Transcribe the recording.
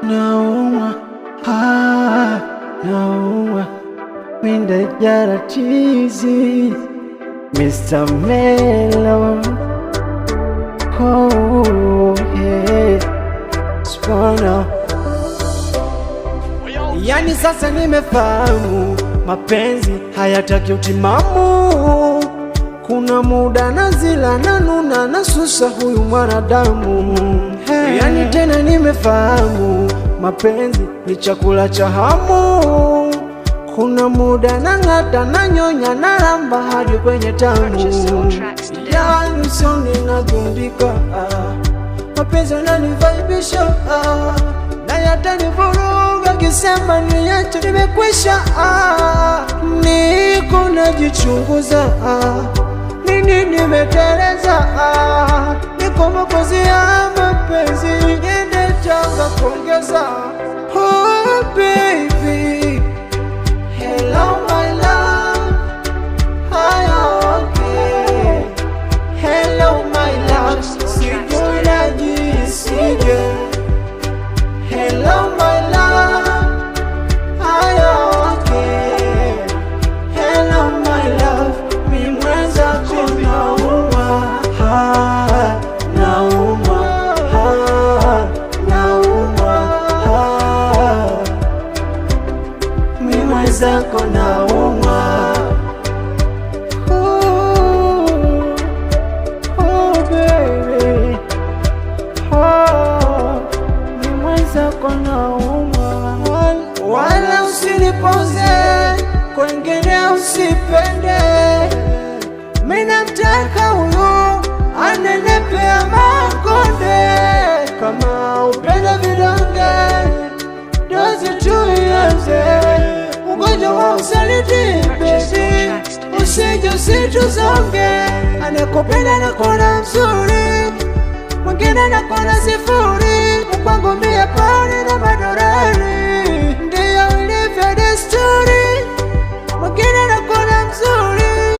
naumwa, naumwa, minda jara tizi, Mr. Mellow. Oh, yeah. Spona. Yani sasa nimefahamu mapenzi hayataki utimamu. Kuna muda nazila nanuna nasusa huyu mwanadamu. Yani tena nimefahamu mapenzi ni chakula cha hamu. Kuna muda nang'ata nanyonya nalamba hadi kwenye tamu. Yani usoni nagundika, mapenzi yananivaibisha, na yatanivuruga kisema niache nimekwisha. Niko najichunguza, nini nimeteleza, niko makozi ya mapenzi, nende changa kuongeza. Oh baby, hello my love, are you okay? Hello my love, sijui najisije. Hello my love, are you okay? Hello my love, mi mwenzako naumwa, naumwa, naumwa, mi mwenzako naumwa. Oh baby, mi mwenzako naumwa. Wala usinipoze, kwengine usipende. Mina mtaka huyu anenepea makonde. Kama upenda vidonge, dozi tuianze. Ugonjwa wa usaliti baby, usije usituzonge. Anakupenda na kuona mzuri, mwingine na kuona sifuri. Kwangu mie pale na